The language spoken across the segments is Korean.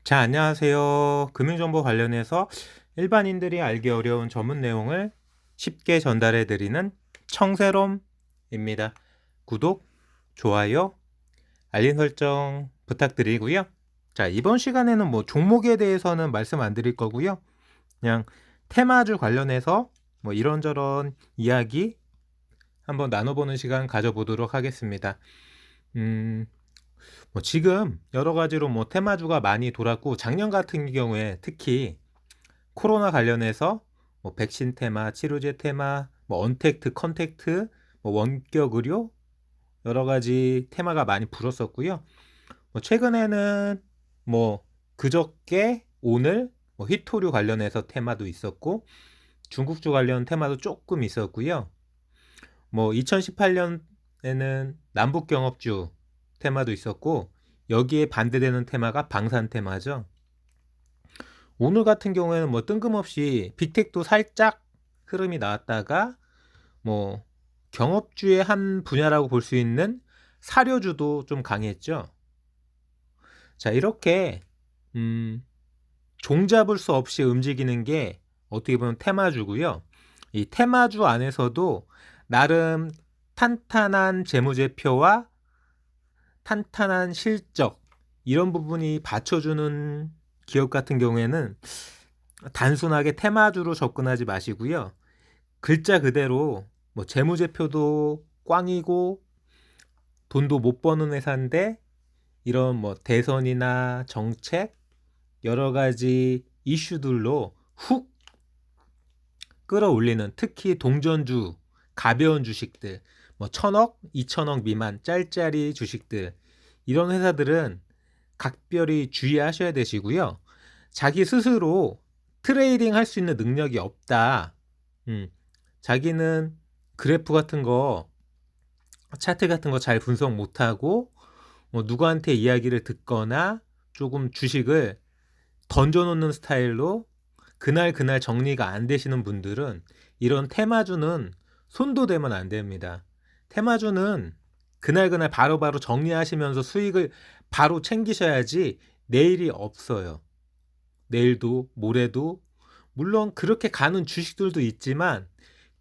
자, 안녕하세요. 금융정보 관련해서 일반인들이 알기 어려운 전문 내용을 쉽게 전달해 드리는 청새롬입니다. 구독, 좋아요, 알림 설정 부탁드리고요. 자, 이번 시간에는 종목에 대해서는 말씀 안 드릴 거고요. 그냥 테마주 관련해서 이런저런 이야기 한번 나눠보는 시간 가져보도록 하겠습니다. 지금 여러 가지로 테마주가 많이 돌았고, 작년 같은 경우에 특히 코로나 관련해서 백신 테마, 치료제 테마, 언택트, 컨택트, 원격 의료 여러 가지 테마가 많이 불었었고요. 최근에는 그저께 오늘 휘토류 관련해서 테마도 있었고, 중국주 관련 테마도 조금 있었고요. 2018년에는 남북경협주 테마도 있었고, 여기에 반대되는 테마가 방산 테마죠. 오늘 같은 경우에는 뜬금없이 빅텍도 살짝 흐름이 나왔다가 경업주의 한 분야라고 볼 수 있는 사료주도 좀 강했죠. 자, 이렇게 종잡을 수 없이 움직이는 게 어떻게 보면 테마주고요. 이 테마주 안에서도 나름 탄탄한 재무제표와 탄탄한 실적, 이런 부분이 받쳐주는 기업 같은 경우에는 단순하게 테마주로 접근하지 마시고요. 글자 그대로 재무제표도 꽝이고 돈도 못 버는 회사인데, 이런 대선이나 정책 여러 가지 이슈들로 훅 끌어올리는, 특히 동전주, 가벼운 주식들, 1,000억, 2,000억 미만 짤짤이 주식들, 이런 회사들은 각별히 주의하셔야 되시고요. 자기 스스로 트레이딩 할 수 있는 능력이 없다. 자기는 그래프 같은 거, 차트 같은 거 잘 분석 못하고 누구한테 이야기를 듣거나 조금 주식을 던져놓는 스타일로 그날 정리가 안 되시는 분들은 이런 테마주는 손도 대면 안 됩니다. 테마주는 그날 바로바로 정리하시면서 수익을 바로 챙기셔야지 내일이 없어요. 내일도 모레도 물론 그렇게 가는 주식들도 있지만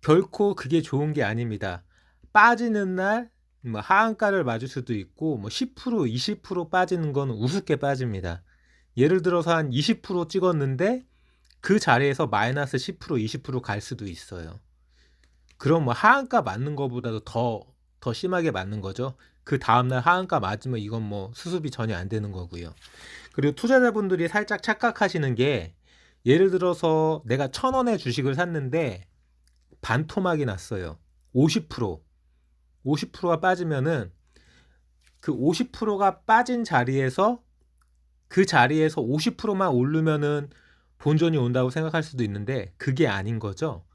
결코 그게 좋은 게 아닙니다. 빠지는 날 하한가를 맞을 수도 있고 10%, 20% 빠지는 건 우습게 빠집니다. 예를 들어서 한 20% 찍었는데 그 자리에서 마이너스 10%, 20%갈 수도 있어요. 그럼 하한가 맞는 것보다도 더 심하게 맞는 거죠. 그 다음날 하한가 맞으면 이건 수습이 전혀 안 되는 거고요. 그리고 투자자분들이 살짝 착각하시는 게, 예를 들어서 내가 1,000원에 주식을 샀는데 반토막이 났어요. 50%가 빠지면은 그 50%가 빠진 자리에서 그 자리에서 50%만 오르면은 본전이 온다고 생각할 수도 있는데 그게 아닌 거죠.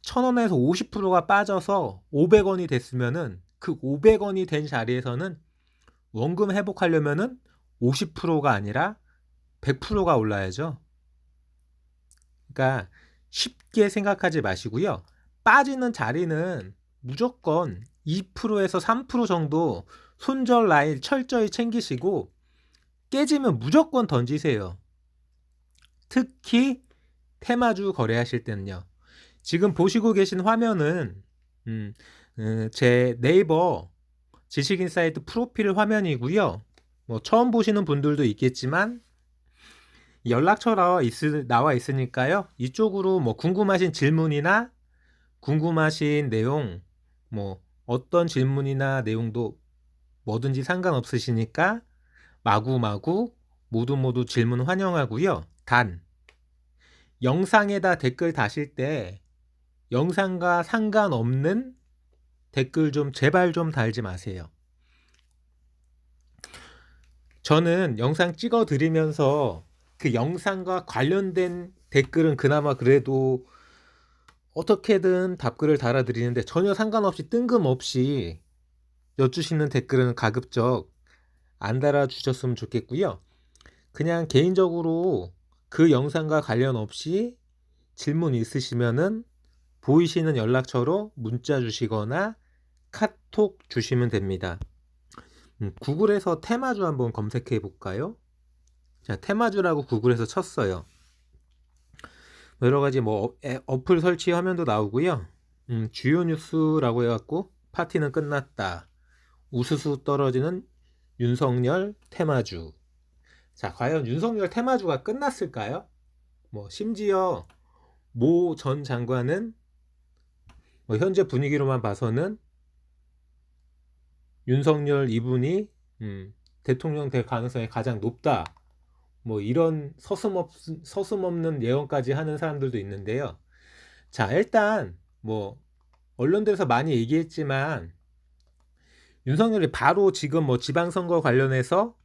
1,000원에서 50%가 빠져서 500원이 됐으면은 그 500원이 된 자리에서는 원금 회복하려면은 50%가 아니라 100%가 올라야죠. 그러니까 쉽게 생각하지 마시고요. 빠지는 자리는 무조건 2%에서 3% 정도 손절 라인 철저히 챙기시고, 깨지면 무조건 던지세요. 특히 테마주 거래하실 때는요. 지금 보시고 계신 화면은 제 네이버 지식인사이트 프로필 화면이고요. 처음 보시는 분들도 있겠지만 연락처가 나와 있으니까요. 이쪽으로 궁금하신 질문이나 궁금하신 내용, 어떤 질문이나 내용도 뭐든지 상관없으시니까 마구마구 모두 질문 환영하고요. 단, 영상에다 댓글 다실 때 영상과 상관없는 댓글 좀 제발 좀 달지 마세요. 저는 영상 찍어 드리면서 그 영상과 관련된 댓글은 그나마 그래도 어떻게든 답글을 달아드리는데, 전혀 상관없이 뜬금없이 여쭈시는 댓글은 가급적 안 달아주셨으면 좋겠고요. 그냥 개인적으로 그 영상과 관련 없이 질문 있으시면은 보이시는 연락처로 문자 주시거나 카톡 주시면 됩니다. 구글에서 테마주 한번 검색해 볼까요? 자, 테마주라고 구글에서 쳤어요. 여러 가지 뭐 어플 설치 화면도 나오고요. 주요 뉴스라고 해갖고 파티는 끝났다. 우수수 떨어지는 윤석열 테마주. 자, 과연 윤석열 테마주가 끝났을까요? 뭐 심지어 모 전 장관은 뭐 현재 분위기로만 봐서는 윤석열 이분이 대통령 될 가능성이 가장 높다. 뭐 이런 서슴없는 예언까지 하는 사람들도 있는데요. 자, 일단 뭐 언론들에서 많이 얘기했지만 윤석열이 바로 지금 뭐 지방선거 관련해서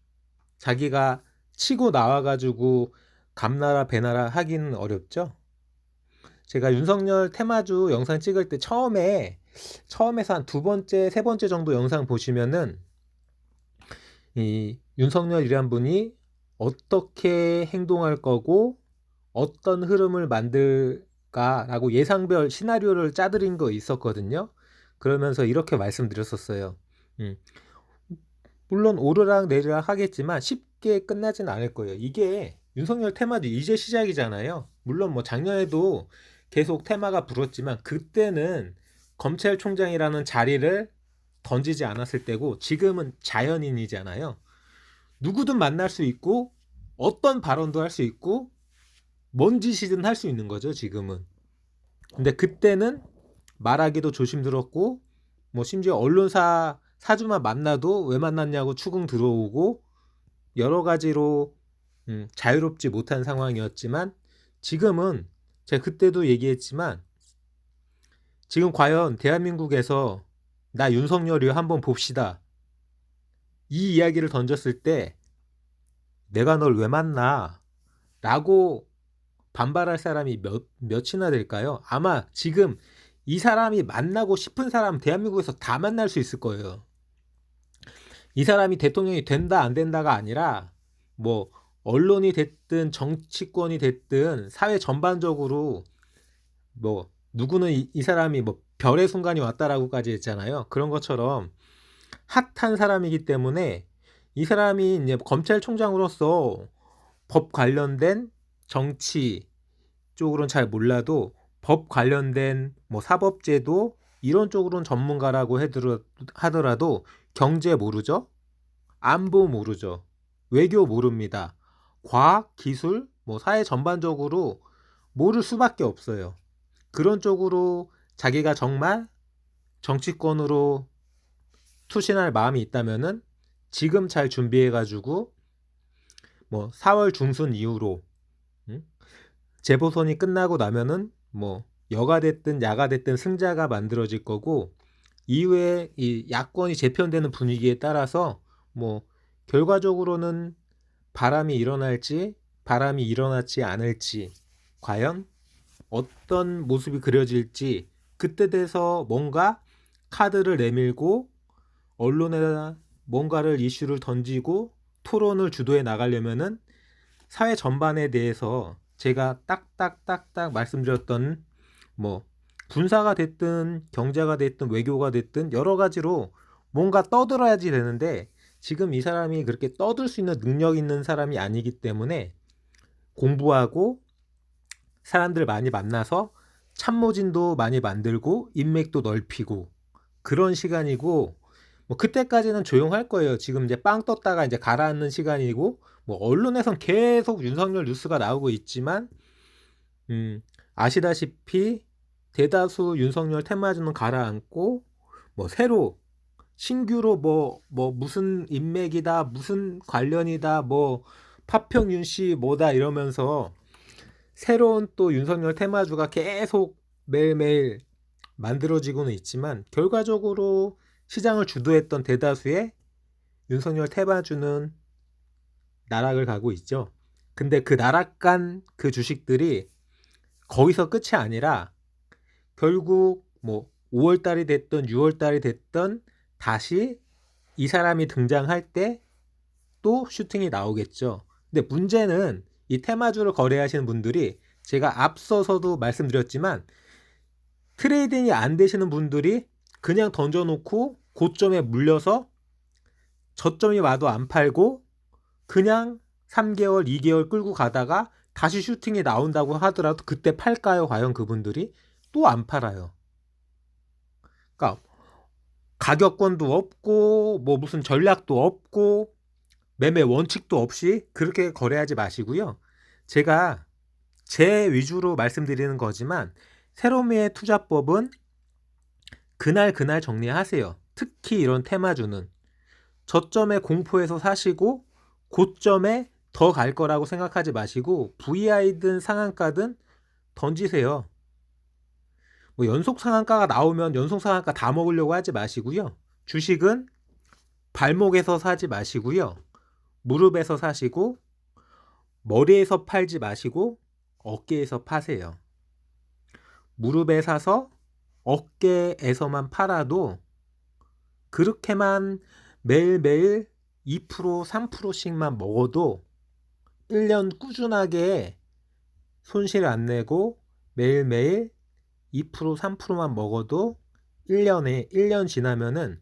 자기가 치고 나와가지고 감나라 배나라 하기는 어렵죠. 제가 윤석열 테마주 영상 찍을 때 처음에서 한 두 번째, 세 번째 정도 영상 보시면은 이 윤석열이란 분이 어떻게 행동할 거고 어떤 흐름을 만들까라고 예상별 시나리오를 짜드린 거 있었거든요. 그러면서 이렇게 말씀드렸었어요. 물론 오르락 내리락 하겠지만 쉽게 끝나진 않을 거예요. 이게 윤석열 테마도 이제 시작이잖아요. 물론 뭐 작년에도 계속 테마가 불었지만 그때는 검찰총장이라는 자리를 던지지 않았을 때고 지금은 자연인이잖아요. 누구든 만날 수 있고 어떤 발언도 할 수 있고 뭔 짓이든 할 수 있는 거죠, 지금은. 근데 그때는 말하기도 조심스럽고 뭐 심지어 언론사 사주만 만나도 왜 만났냐고 추궁 들어오고 여러 가지로 자유롭지 못한 상황이었지만 지금은 제가 그때도 얘기했지만 지금 과연 대한민국에서 나 윤석열이요 한번 봅시다. 이 이야기를 던졌을 때 내가 널 왜 만나? 라고 반발할 사람이 몇이나 될까요? 아마 지금 이 사람이 만나고 싶은 사람 대한민국에서 다 만날 수 있을 거예요. 이 사람이 대통령이 된다 안 된다가 아니라 뭐 언론이 됐든 정치권이 됐든 사회 전반적으로 뭐 누구는 이 사람이 뭐 별의 순간이 왔다라고까지 했잖아요. 그런 것처럼 핫한 사람이기 때문에 이 사람이 이제 검찰총장으로서 법 관련된 정치 쪽으로는 잘 몰라도 법 관련된 뭐 사법제도 이런 쪽으로는 전문가라고 하더라도 경제 모르죠? 안보 모르죠? 외교 모릅니다. 과학, 기술, 뭐 사회 전반적으로 모를 수밖에 없어요. 그런 쪽으로 자기가 정말 정치권으로 투신할 마음이 있다면은 지금 잘 준비해가지고 뭐 4월 중순 이후로 재보선이 끝나고 나면은 뭐 여가 됐든 야가 됐든 승자가 만들어질 거고 이후에 이 야권이 재편되는 분위기에 따라서 뭐 결과적으로는 바람이 일어날지 않을지 과연 어떤 모습이 그려질지 그때 돼서 뭔가 카드를 내밀고 언론에다 뭔가를 이슈를 던지고 토론을 주도해 나가려면은 사회 전반에 대해서 제가 딱딱딱딱 말씀드렸던 뭐 군사가 됐든 경제가 됐든 외교가 됐든 여러 가지로 뭔가 떠들어야지 되는데 지금 이 사람이 그렇게 떠들 수 있는 능력 있는 사람이 아니기 때문에 공부하고 사람들 많이 만나서 참모진도 많이 만들고 인맥도 넓히고 그런 시간이고 뭐 그때까지는 조용할 거예요. 지금 이제 빵 떴다가 이제 가라앉는 시간이고 뭐 언론에선 계속 윤석열 뉴스가 나오고 있지만 아시다시피 대다수 윤석열 테마주는 가라앉고 뭐 새로 신규로 뭐 무슨 인맥이다 무슨 관련이다 뭐 파평윤 씨 뭐다 이러면서 새로운 또 윤석열 테마주가 계속 매일매일 만들어지고는 있지만 결과적으로 시장을 주도했던 대다수의 윤석열 테마주는 나락을 가고 있죠. 근데 그 나락간 그 주식들이 거기서 끝이 아니라 결국 뭐 5월달이 됐던 6월달이 됐던 다시 이 사람이 등장할 때 또 슈팅이 나오겠죠. 근데 문제는 이 테마주를 거래하시는 분들이 제가 앞서서도 말씀드렸지만 트레이딩이 안 되시는 분들이 그냥 던져놓고 고점에 물려서 저점이 와도 안 팔고 그냥 3개월, 2개월 끌고 가다가 다시 슈팅이 나온다고 하더라도 그때 팔까요? 과연 그분들이? 또 안 팔아요. 그러니까 가격권도 없고 뭐 무슨 전략도 없고 매매 원칙도 없이 그렇게 거래하지 마시고요. 제가 제 위주로 말씀드리는 거지만 세로미의 투자법은 그날 정리하세요. 특히 이런 테마주는 저점에 공포해서 사시고 고점에 더 갈 거라고 생각하지 마시고 VI든 상한가든 던지세요. 뭐 연속 상한가가 나오면 연속 상한가 다 먹으려고 하지 마시고요. 주식은 발목에서 사지 마시고요. 무릎에서 사시고 머리에서 팔지 마시고 어깨에서 파세요. 무릎에 사서 어깨에서만 팔아도 그렇게만 매일매일 2%, 3%씩만 먹어도 1년 꾸준하게 손실 안 내고 매일매일 2%, 3%만 먹어도 1년 지나면은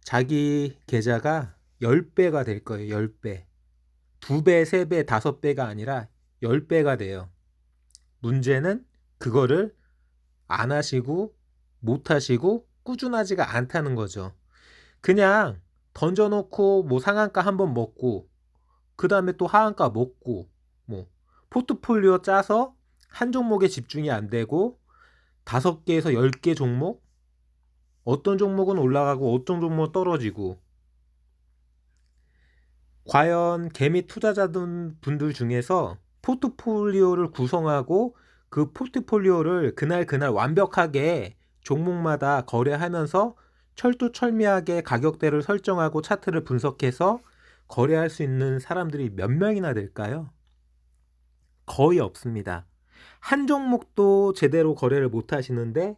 자기 계좌가 10배가 될 거예요. 10배. 2배, 3배, 5배가 아니라 10배가 돼요. 문제는 그거를 안 하시고 못 하시고 꾸준하지가 않다는 거죠. 그냥 던져놓고 뭐 상한가 한번 먹고 그 다음에 또 하한가 먹고 뭐 포트폴리오 짜서 한 종목에 집중이 안 되고 5개에서 10개 종목 어떤 종목은 올라가고 어떤 종목은 떨어지고 과연 개미 투자자분들 중에서 포트폴리오를 구성하고 그 포트폴리오를 그날 완벽하게 종목마다 거래하면서 철두철미하게 가격대를 설정하고 차트를 분석해서 거래할 수 있는 사람들이 몇 명이나 될까요? 거의 없습니다. 한 종목도 제대로 거래를 못 하시는데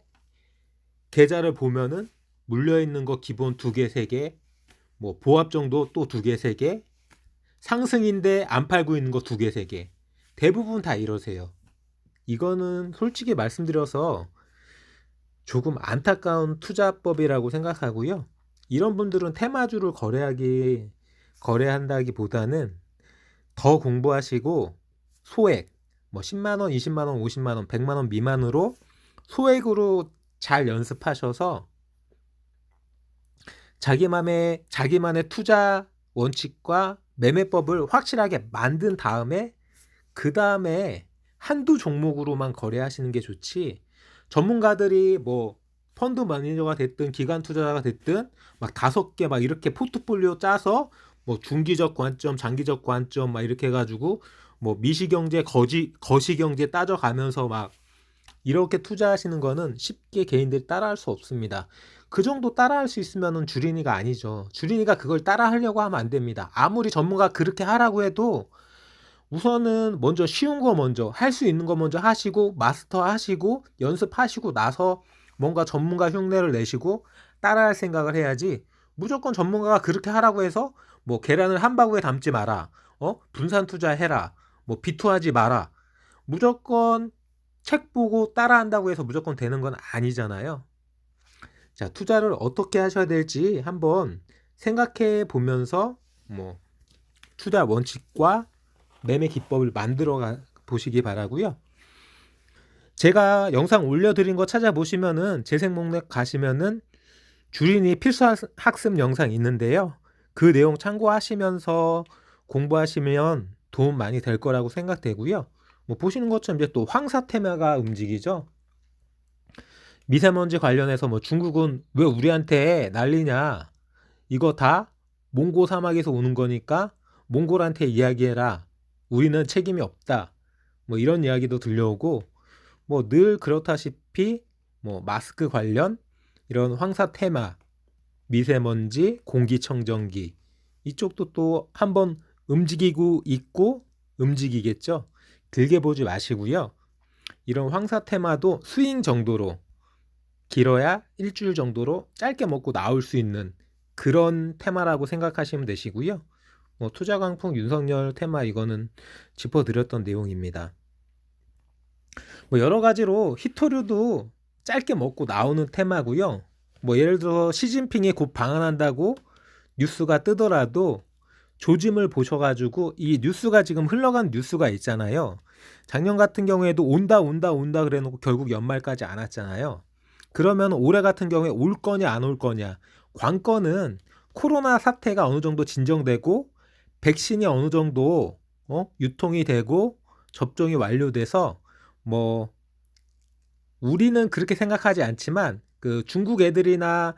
계좌를 보면은 물려있는 거 기본 2개, 3개 뭐 보합 정도 또 2개, 3개 상승인데 안 팔고 있는 거 2개, 3개 대부분 다 이러세요. 이거는 솔직히 말씀드려서 조금 안타까운 투자법이라고 생각하고요. 이런 분들은 테마주를 거래한다기보다는 더 공부하시고 소액 뭐 10만원, 20만원, 50만원, 100만원 미만으로 소액으로 잘 연습하셔서 자기만의 투자 원칙과 매매법을 확실하게 만든 다음에 그 다음에 한두 종목으로만 거래하시는 게 좋지. 전문가들이 뭐 펀드 매니저가 됐든 기관 투자자가 됐든 막 5개 막 이렇게 포트폴리오 짜서 뭐 중기적 관점, 장기적 관점 막 이렇게 해가지고 뭐 미시경제, 거시경제 따져가면서 막 이렇게 투자하시는 거는 쉽게 개인들이 따라할 수 없습니다. 그 정도 따라할 수 있으면은 주린이가 아니죠. 주린이가 그걸 따라하려고 하면 안 됩니다. 아무리 전문가 그렇게 하라고 해도 우선은 먼저 쉬운 거 먼저 할 수 있는 거 먼저 하시고 마스터 하시고 연습하시고 나서 뭔가 전문가 흉내를 내시고 따라할 생각을 해야지 무조건 전문가가 그렇게 하라고 해서 뭐 계란을 한 바구니에 담지 마라. 분산 투자해라. 뭐 비투하지 마라. 무조건 책 보고 따라한다고 해서 무조건 되는 건 아니잖아요. 자, 투자를 어떻게 하셔야 될지 한번 생각해 보면서 뭐 투자 원칙과 매매 기법을 만들어 보시기 바라고요. 제가 영상 올려드린 거 찾아보시면은 재생목록 가시면은 주린이 필수 학습 영상 있는데요. 그 내용 참고하시면서 공부하시면 도움 많이 될 거라고 생각되고요. 뭐 보시는 것처럼 이제 또 황사 테마가 움직이죠. 미세먼지 관련해서 뭐 중국은 왜 우리한테 난리냐? 이거 다 몽고 사막에서 오는 거니까 몽골한테 이야기해라. 우리는 책임이 없다. 뭐 이런 이야기도 들려오고 뭐 늘 그렇다시피 뭐 마스크 관련 이런 황사 테마, 미세먼지, 공기청정기 이쪽도 또 한번 움직이고 있고 움직이겠죠. 길게 보지 마시고요. 이런 황사 테마도 스윙 정도로 길어야 일주일 정도로 짧게 먹고 나올 수 있는 그런 테마라고 생각하시면 되시고요. 뭐 투자 강풍 윤석열 테마 이거는 짚어드렸던 내용입니다. 뭐 여러 가지로 히토류도 짧게 먹고 나오는 테마고요. 뭐 예를 들어 시진핑이 곧 방한한다고 뉴스가 뜨더라도 조짐을 보셔가지고 이 뉴스가 지금 흘러간 뉴스가 있잖아요. 작년 같은 경우에도 온다 그래놓고 결국 연말까지 안 왔잖아요. 그러면 올해 같은 경우에 올 거냐 안 올 거냐. 관건은 코로나 사태가 어느 정도 진정되고 백신이 어느 정도 유통이 되고 접종이 완료돼서 뭐 우리는 그렇게 생각하지 않지만 그 중국 애들이나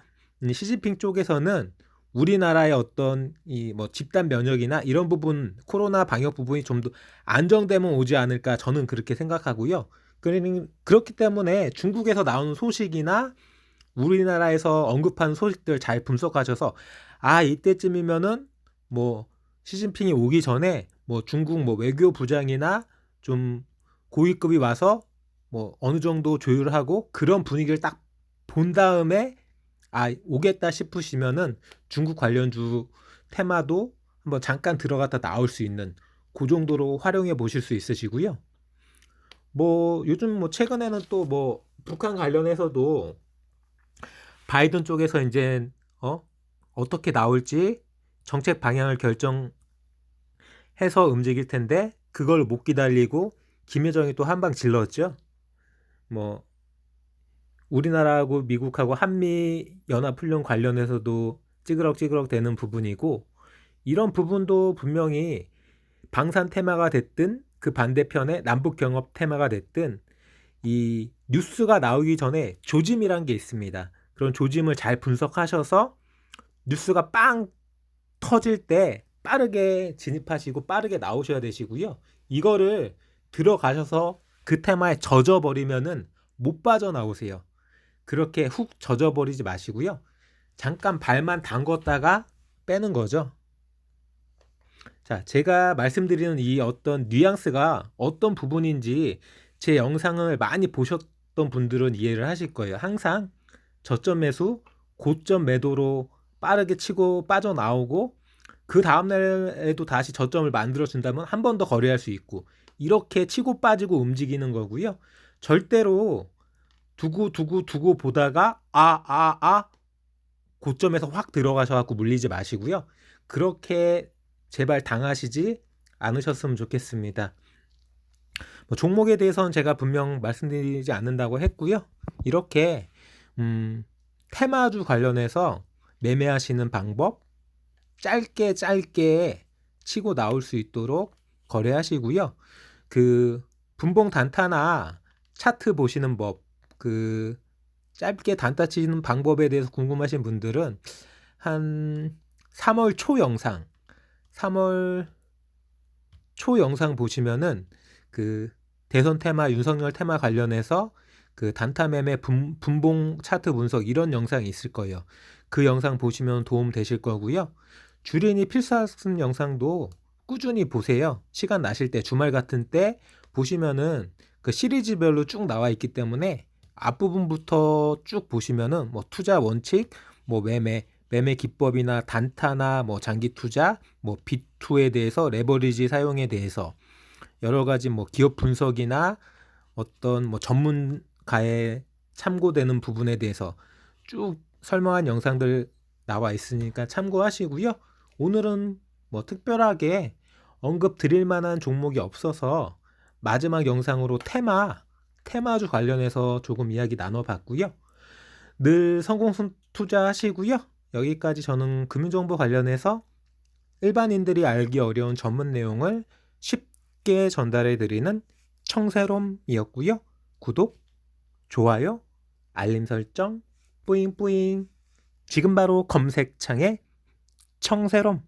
시진핑 쪽에서는 우리나라의 어떤 이 뭐 집단 면역이나 이런 부분 코로나 방역 부분이 좀 더 안정되면 오지 않을까 저는 그렇게 생각하고요. 그렇기 때문에 중국에서 나오는 소식이나 우리나라에서 언급하는 소식들 잘 분석하셔서 이때쯤이면은 뭐 시진핑이 오기 전에 뭐 중국 뭐 외교 부장이나 좀 고위급이 와서 뭐 어느 정도 조율하고 그런 분위기를 딱 본 다음에 오겠다 싶으시면은 중국 관련주 테마도 한번 잠깐 들어갔다 나올 수 있는 그 정도로 활용해 보실 수 있으시고요. 뭐 요즘 뭐 최근에는 또 뭐 북한 관련해서도 바이든 쪽에서 이제 어떻게 나올지 정책 방향을 결정해서 움직일 텐데 그걸 못 기다리고 김여정이 또 한 방 질렀죠. 뭐 우리나라하고 미국하고 한미 연합훈련 관련해서도 찌그럭 되는 부분이고 이런 부분도 분명히 방산 테마가 됐든 그 반대편에 남북 경협 테마가 됐든 이 뉴스가 나오기 전에 조짐이란 게 있습니다. 그런 조짐을 잘 분석하셔서 뉴스가 빵 터질 때 빠르게 진입하시고 빠르게 나오셔야 되시고요. 이거를 들어가셔서 그 테마에 젖어버리면은 못 빠져나오세요. 그렇게 훅 젖어버리지 마시고요. 잠깐 발만 담궜다가 빼는 거죠. 자, 제가 말씀드리는 이 어떤 뉘앙스가 어떤 부분인지 제 영상을 많이 보셨던 분들은 이해를 하실 거예요. 항상 저점 매수, 고점 매도로 빠르게 치고 빠져나오고 그 다음날에도 다시 저점을 만들어준다면 한 번 더 거래할 수 있고 이렇게 치고 빠지고 움직이는 거고요. 절대로 두고 보다가 고점에서 확 들어가셔갖고 물리지 마시고요. 그렇게 제발 당하시지 않으셨으면 좋겠습니다. 뭐 종목에 대해서는 제가 분명 말씀드리지 않는다고 했고요. 이렇게 테마주 관련해서 매매하시는 방법 짧게 치고 나올 수 있도록 거래하시고요. 그 분봉 단타나 차트 보시는 법, 그 짧게 단타 치는 방법에 대해서 궁금하신 분들은 한 3월 초 영상 보시면은 그 대선 테마, 윤석열 테마 관련해서 그 단타 매매 분봉 차트 분석 이런 영상이 있을 거예요. 그 영상 보시면 도움 되실 거고요. 주린이 필사학습 영상도 꾸준히 보세요. 시간 나실 때 주말 같은 때 보시면은 그 시리즈별로 쭉 나와 있기 때문에 앞부분부터 쭉 보시면은 뭐 투자 원칙, 뭐 매매 기법이나 단타나 뭐 장기 투자, 뭐 B2에 대해서 레버리지 사용에 대해서 여러 가지 뭐 기업 분석이나 어떤 뭐 전문가의 참고되는 부분에 대해서 쭉 설명한 영상들 나와 있으니까 참고하시고요. 오늘은 뭐 특별하게 언급 드릴 만한 종목이 없어서 마지막 영상으로 테마주 관련해서 조금 이야기 나눠봤고요. 늘 성공 투자하시고요. 여기까지 저는 금융정보 관련해서 일반인들이 알기 어려운 전문 내용을 쉽게 전달해 드리는 청새롬이었고요. 구독, 좋아요, 알림 설정, 뿌잉뿌잉. 지금 바로 검색창에 청새롬